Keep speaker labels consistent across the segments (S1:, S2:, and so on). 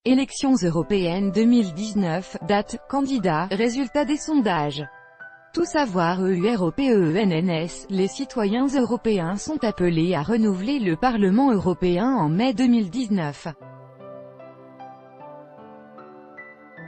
S1: Élections européennes 2019, date, candidats, résultats des sondages. Tout savoir EUROPENNS, les citoyens européens sont appelés à renouveler le Parlement européen en mai 2019.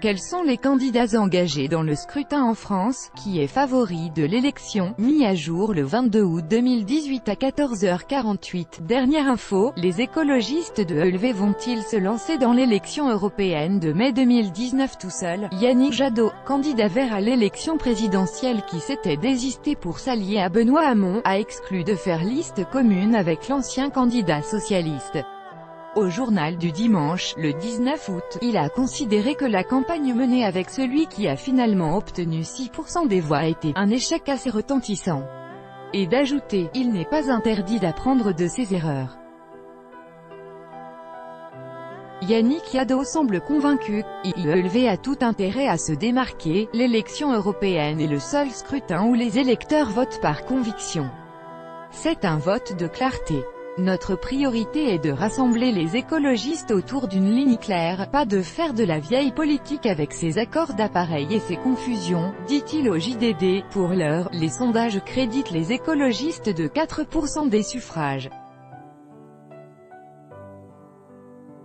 S1: Quels sont les candidats engagés dans le scrutin en France, qui est favori de l'élection, mis à jour le 22 août 2018 à 14h48. Dernière info, les écologistes de ELV vont-ils se lancer dans l'élection européenne de mai 2019 tout seul? Yannick Jadot, candidat vert à l'élection présidentielle qui s'était désisté pour s'allier à Benoît Hamon, a exclu de faire liste commune avec l'ancien candidat socialiste. Au journal du dimanche, le 19 août, il a considéré que la campagne menée avec celui qui a finalement obtenu 6% des voix était un échec assez retentissant. Et d'ajouter, il n'est pas interdit d'apprendre de ses erreurs. Yannick Jadot semble convaincu, ELV a tout intérêt à se démarquer, l'élection européenne est le seul scrutin où les électeurs votent par conviction. C'est un vote de clarté. Notre priorité est de rassembler les écologistes autour d'une ligne claire, pas de faire de la vieille politique avec ses accords d'appareil et ses confusions, dit-il au JDD. Pour l'heure, les sondages créditent les écologistes de 4% des suffrages.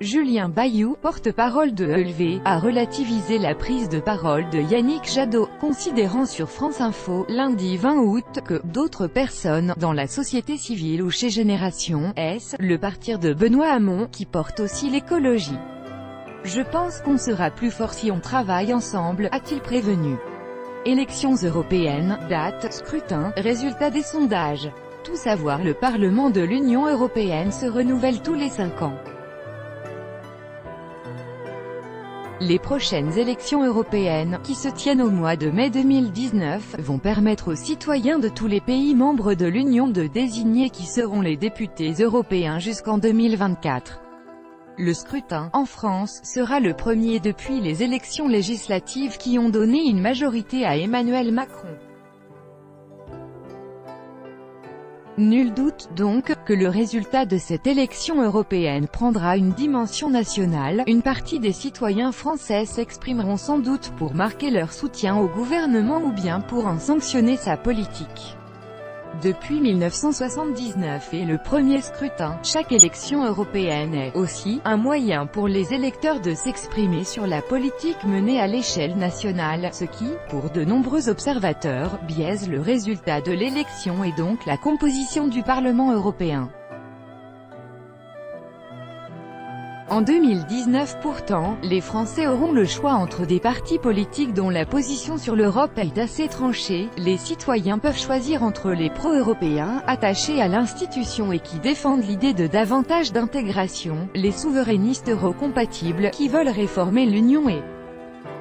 S1: Julien Bayou, porte-parole de ELV, a relativisé la prise de parole de Yannick Jadot, considérant sur France Info, lundi 20 août, que « d'autres personnes, dans la société civile ou chez Génération S, le parti de Benoît Hamon, qui porte aussi l'écologie. Je pense qu'on sera plus fort si on travaille ensemble », a-t-il prévenu. Élections européennes, date, scrutin, résultats des sondages. Tout savoir. Le Parlement de l'Union européenne se renouvelle tous les 5 ans. Les prochaines élections européennes, qui se tiennent au mois de mai 2019, vont permettre aux citoyens de tous les pays membres de l'Union de désigner qui seront les députés européens jusqu'en 2024. Le scrutin, en France, sera le premier depuis les élections législatives qui ont donné une majorité à Emmanuel Macron. Nul doute, donc, que le résultat de cette élection européenne prendra une dimension nationale. Une partie des citoyens français s'exprimeront sans doute pour marquer leur soutien au gouvernement ou bien pour en sanctionner sa politique. Depuis 1979 et le premier scrutin, chaque élection européenne est aussi un moyen pour les électeurs de s'exprimer sur la politique menée à l'échelle nationale, ce qui, pour de nombreux observateurs, biaise le résultat de l'élection et donc la composition du Parlement européen. En 2019 pourtant, les Français auront le choix entre des partis politiques dont la position sur l'Europe est assez tranchée. Les citoyens peuvent choisir entre les pro-européens, attachés à l'institution et qui défendent l'idée de davantage d'intégration, les souverainistes eurocompatibles, qui veulent réformer l'Union et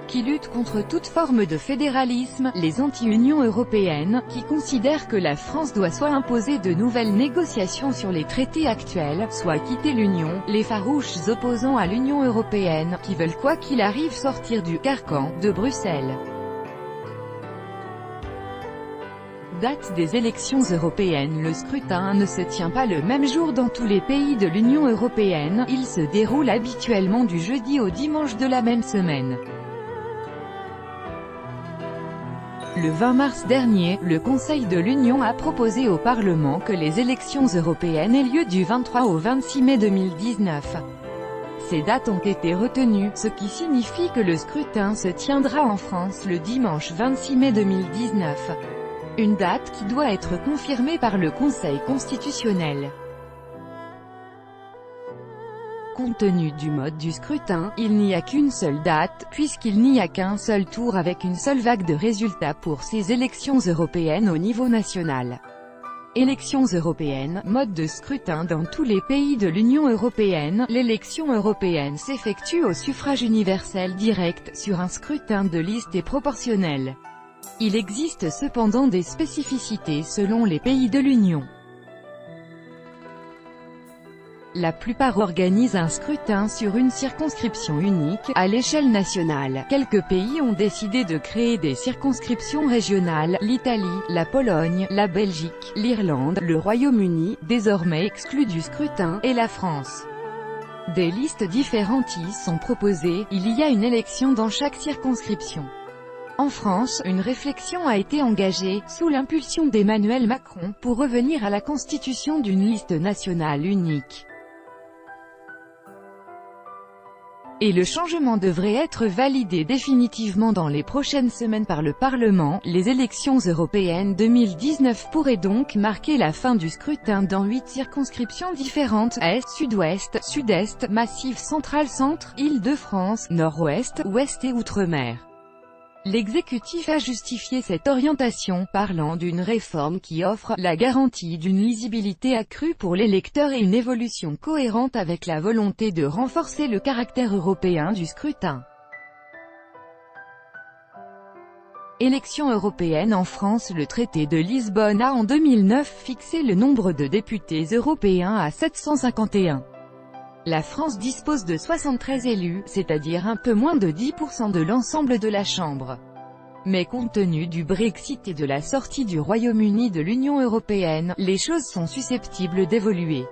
S1: qui luttent contre toute forme de fédéralisme, les anti-Union européenne, qui considèrent que la France doit soit imposer de nouvelles négociations sur les traités actuels, soit quitter l'Union, les farouches opposants à l'Union européenne, qui veulent quoi qu'il arrive sortir du carcan de Bruxelles. Date des élections européennes. Le scrutin ne se tient pas le même jour dans tous les pays de l'Union européenne, il se déroule habituellement du jeudi au dimanche de la même semaine. Le 20 mars dernier, le Conseil de l'Union a proposé au Parlement que les élections européennes aient lieu du 23 au 26 mai 2019. Ces dates ont été retenues, ce qui signifie que le scrutin se tiendra en France le dimanche 26 mai 2019. Une date qui doit être confirmée par le Conseil constitutionnel. Compte tenu du mode du scrutin, il n'y a qu'une seule date, puisqu'il n'y a qu'un seul tour avec une seule vague de résultats pour ces élections européennes au niveau national. Élections européennes, mode de scrutin dans tous les pays de l'Union européenne. L'élection européenne s'effectue au suffrage universel direct, sur un scrutin de liste et proportionnel. Il existe cependant des spécificités selon les pays de l'Union. La plupart organisent un scrutin sur une circonscription unique, à l'échelle nationale. Quelques pays ont décidé de créer des circonscriptions régionales, l'Italie, la Pologne, la Belgique, l'Irlande, le Royaume-Uni, désormais exclus du scrutin, et la France. Des listes différentes y sont proposées, il y a une élection dans chaque circonscription. En France, une réflexion a été engagée, sous l'impulsion d'Emmanuel Macron, pour revenir à la constitution d'une liste nationale unique. Et le changement devrait être validé définitivement dans les prochaines semaines par le Parlement. Les élections européennes 2019 pourraient donc marquer la fin du scrutin dans 8 circonscriptions différentes: Est, Sud-Ouest, Sud-Est, Massif Central-Centre, Île-de-France, Nord-Ouest, Ouest et Outre-mer. L'exécutif a justifié cette orientation, parlant d'une réforme qui offre la garantie d'une lisibilité accrue pour l'électeur et une évolution cohérente avec la volonté de renforcer le caractère européen du scrutin. Élections européennes en France. Le traité de Lisbonne a en 2009 fixé le nombre de députés européens à 751. La France dispose de 73 élus, c'est-à-dire un peu moins de 10% de l'ensemble de la Chambre. Mais compte tenu du Brexit et de la sortie du Royaume-Uni de l'Union européenne, les choses sont susceptibles d'évoluer.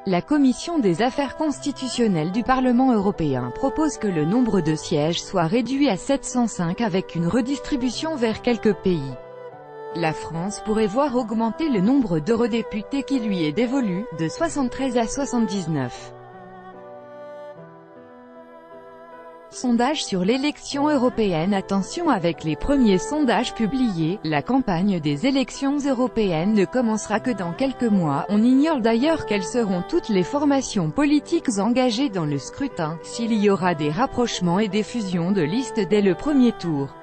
S1: La Commission des affaires constitutionnelles du Parlement européen propose que le nombre de sièges soit réduit à 705 avec une redistribution vers quelques pays. La France pourrait voir augmenter le nombre d'eurodéputés qui lui est dévolu, de 73 à 79. Sondage sur l'élection européenne. Attention avec les premiers sondages publiés, la campagne des élections européennes ne commencera que dans quelques mois. On ignore d'ailleurs quelles seront toutes les formations politiques engagées dans le scrutin, s'il y aura des rapprochements et des fusions de listes dès le premier tour.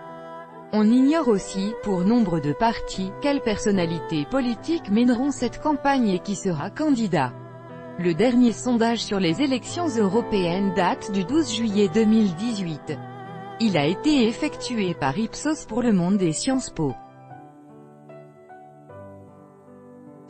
S1: On ignore aussi, pour nombre de partis, quelles personnalités politiques mèneront cette campagne et qui sera candidat. Le dernier sondage sur les élections européennes date du 12 juillet 2018. Il a été effectué par Ipsos pour Le Monde et Sciences Po.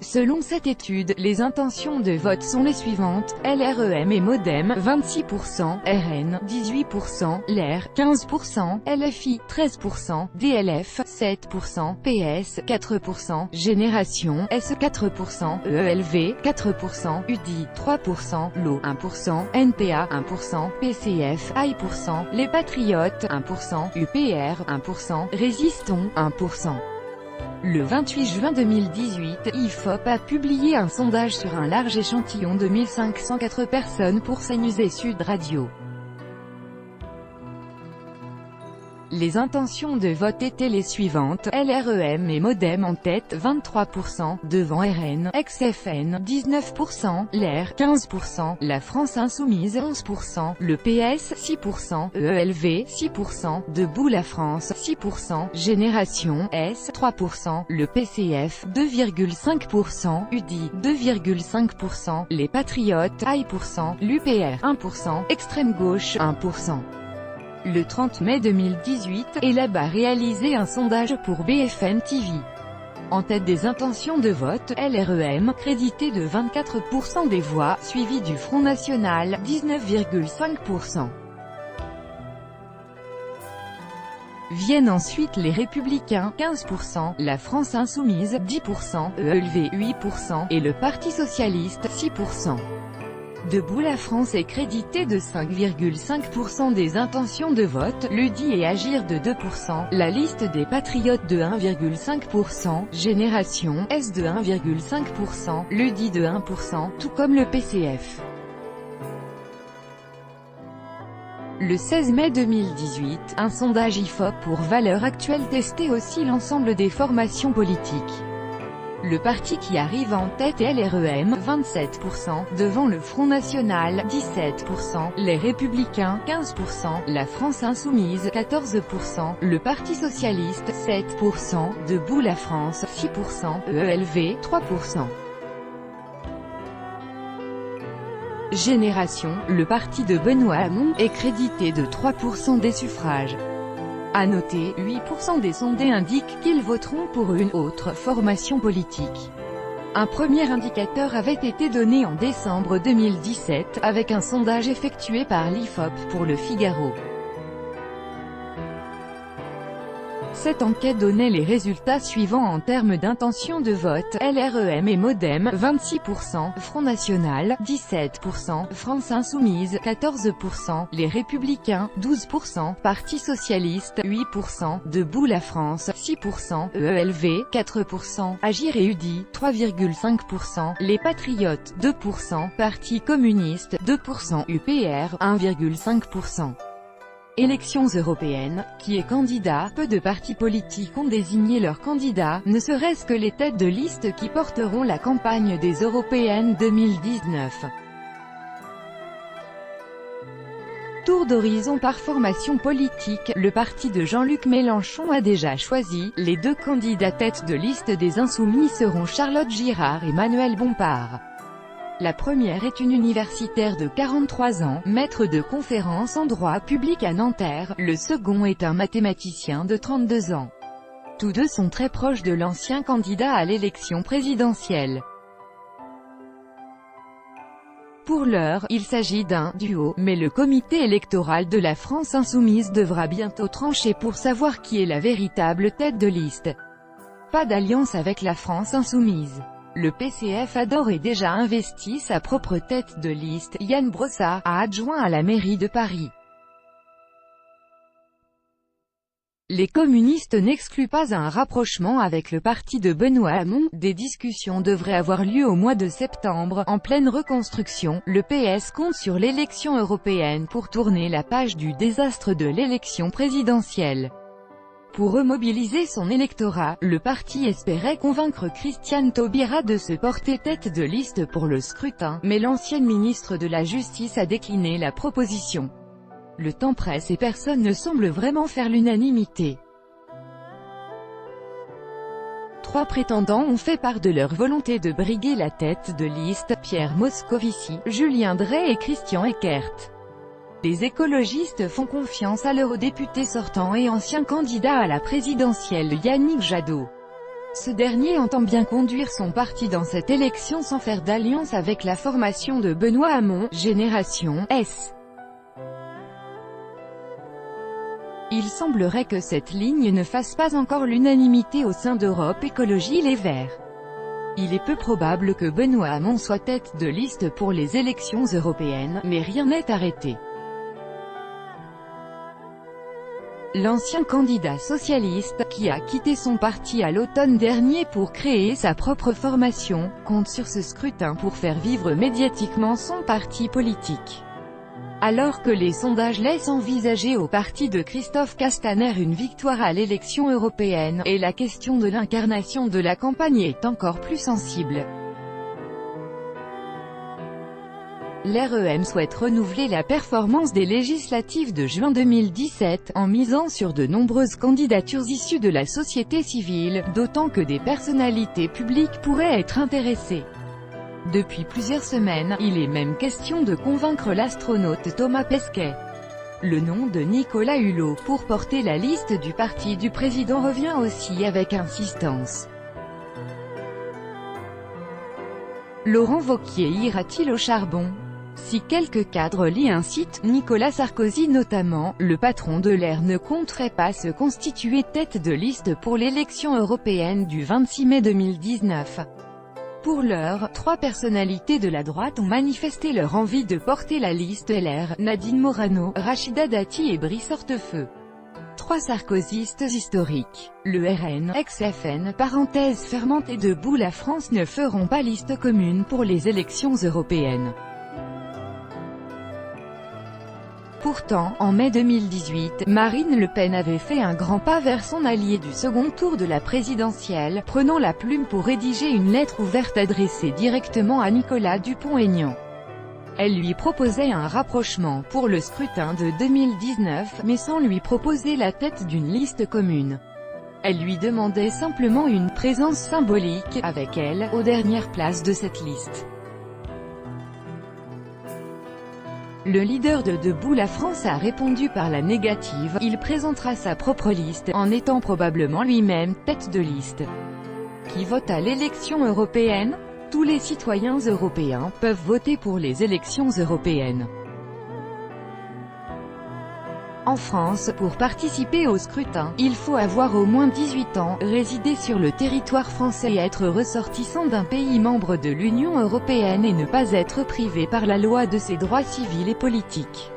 S1: Selon cette étude, les intentions de vote sont les suivantes: LREM et MoDem 26%, RN 18%, LR 15%, LFI 13%, DLF 7%, PS 4%, Génération S 4%, EELV 4%, UDI 3%, LO 1%, NPA 1%, PCF AI%, Les Patriotes 1%, UPR 1%, Résistons 1%. Le 28 juin 2018, IFOP a publié un sondage sur un large échantillon de 1504 personnes pour CNews et Sud Radio. Les intentions de vote étaient les suivantes: LREM et MoDem en tête 23%, devant RN, XFN 19%, LR 15%, La France Insoumise 11%, le PS 6%, EELV 6%, Debout la France 6%, Génération S 3%, le PCF 2,5%, UDI 2,5%, Les Patriotes AI%, l'UPR 1%, Extrême Gauche 1%. Le 30 mai 2018, Elab a réalisé un sondage pour BFM TV. En tête des intentions de vote, LREM, crédité de 24% des voix, suivi du Front National, 19,5%. Viennent ensuite les Républicains, 15%, la France Insoumise, 10%, EELV, 8%, et le Parti Socialiste, 6%. Debout la France est crédité de 5,5% des intentions de vote, l'UDI et Agir de 2%, la liste des Patriotes de 1,5%, Génération S de 1,5%, l'UDI de 1%, tout comme le PCF. Le 16 mai 2018, un sondage IFOP pour Valeurs Actuelles testait aussi l'ensemble des formations politiques. Le parti qui arrive en tête est LREM, 27%, devant le Front National, 17%, les Républicains, 15%, la France Insoumise, 14%, le Parti Socialiste, 7%, Debout la France, 6%, EELV, 3%. Génération, le parti de Benoît Hamon, est crédité de 3% des suffrages. À noter, 8% des sondés indiquent qu'ils voteront pour une autre formation politique. Un premier indicateur avait été donné en décembre 2017, avec un sondage effectué par l'IFOP pour Le Figaro. Cette enquête donnait les résultats suivants en termes d'intention de vote: LREM et Modem 26%, Front National 17%, France Insoumise 14%, Les Républicains 12%, Parti Socialiste 8%, Debout la France 6%, EELV 4%, Agir et UDI 3,5%, Les Patriotes 2%, Parti communiste 2%, UPR 1,5%. Élections européennes, qui est candidat? Peu de partis politiques ont désigné leurs candidats, ne serait-ce que les têtes de liste qui porteront la campagne des européennes 2019. Tour d'horizon par formation politique, le parti de Jean-Luc Mélenchon a déjà choisi. Les deux candidats têtes de liste des Insoumis seront Charlotte Girard et Manuel Bompard. La première est une universitaire de 43 ans, maître de conférences en droit public à Nanterre, le second est un mathématicien de 32 ans. Tous deux sont très proches de l'ancien candidat à l'élection présidentielle. Pour l'heure, il s'agit d'un « duo », mais le comité électoral de la France Insoumise devra bientôt trancher pour savoir qui est la véritable tête de liste. Pas d'alliance avec la France Insoumise. Le PCF a d'ores et déjà investi sa propre tête de liste, Yann Brossat, adjoint à la mairie de Paris. Les communistes n'excluent pas un rapprochement avec le parti de Benoît Hamon. Des discussions devraient avoir lieu au mois de septembre. En pleine reconstruction, le PS compte sur l'élection européenne pour tourner la page du désastre de l'élection présidentielle. Pour remobiliser son électorat, le parti espérait convaincre Christiane Taubira de se porter tête de liste pour le scrutin, mais l'ancienne ministre de la Justice a décliné la proposition. Le temps presse et personne ne semble vraiment faire l'unanimité. Trois prétendants ont fait part de leur volonté de briguer la tête de liste: Pierre Moscovici, Julien Drey et Christian Eckert. Les écologistes font confiance à l'eurodéputé sortant et ancien candidat à la présidentielle Yannick Jadot. Ce dernier entend bien conduire son parti dans cette élection sans faire d'alliance avec la formation de Benoît Hamon, Génération S. Il semblerait que cette ligne ne fasse pas encore l'unanimité au sein d'Europe Écologie Les Verts. Il est peu probable que Benoît Hamon soit tête de liste pour les élections européennes, mais rien n'est arrêté. L'ancien candidat socialiste, qui a quitté son parti à l'automne dernier pour créer sa propre formation, compte sur ce scrutin pour faire vivre médiatiquement son parti politique. Alors que les sondages laissent envisager au parti de Christophe Castaner une victoire à l'élection européenne, et la question de l'incarnation de la campagne est encore plus sensible. L'REM souhaite renouveler la performance des législatives de juin 2017, en misant sur de nombreuses candidatures issues de la société civile, d'autant que des personnalités publiques pourraient être intéressées. Depuis plusieurs semaines, il est même question de convaincre l'astronaute Thomas Pesquet. Le nom de Nicolas Hulot pour porter la liste du parti du président revient aussi avec insistance. Laurent Wauquiez ira-t-il au charbon? Si quelques cadres lient un site, Nicolas Sarkozy notamment, le patron de l'Air ne compterait pas se constituer tête de liste pour l'élection européenne du 26 mai 2019. Pour l'heure, trois personnalités de la droite ont manifesté leur envie de porter la liste LR, Nadine Morano, Rachida Dati et Brice Hortefeux. Trois sarkozystes historiques. Le RN, ex-FN, parenthèse fermante et Debout la France ne feront pas liste commune pour les élections européennes. Pourtant, en mai 2018, Marine Le Pen avait fait un grand pas vers son allié du second tour de la présidentielle, prenant la plume pour rédiger une lettre ouverte adressée directement à Nicolas Dupont-Aignan. Elle lui proposait un rapprochement pour le scrutin de 2019, mais sans lui proposer la tête d'une liste commune. Elle lui demandait simplement une présence symbolique, avec elle, aux dernières places de cette liste. Le leader de Debout la France a répondu par la négative, il présentera sa propre liste, en étant probablement lui-même tête de liste. Qui vote à l'élection européenne? Tous les citoyens européens peuvent voter pour les élections européennes. En France, pour participer au scrutin, il faut avoir au moins 18 ans, résider sur le territoire français et être ressortissant d'un pays membre de l'Union européenne et ne pas être privé par la loi de ses droits civils et politiques.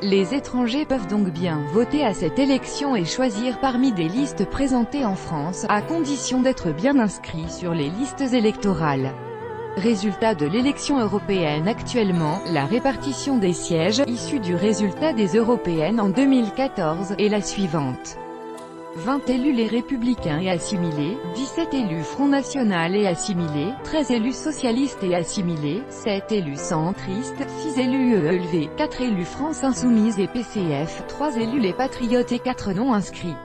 S1: Les étrangers peuvent donc bien voter à cette élection et choisir parmi des listes présentées en France, à condition d'être bien inscrits sur les listes électorales. Résultat de l'élection européenne. Actuellement, la répartition des sièges, issue du résultat des européennes en 2014, est la suivante. 20 élus les Républicains et assimilés, 17 élus Front National et assimilés, 13 élus socialistes et assimilés, 7 élus centristes, 6 élus EELV, 4 élus France Insoumise et PCF, 3 élus les Patriotes et 4 non inscrits.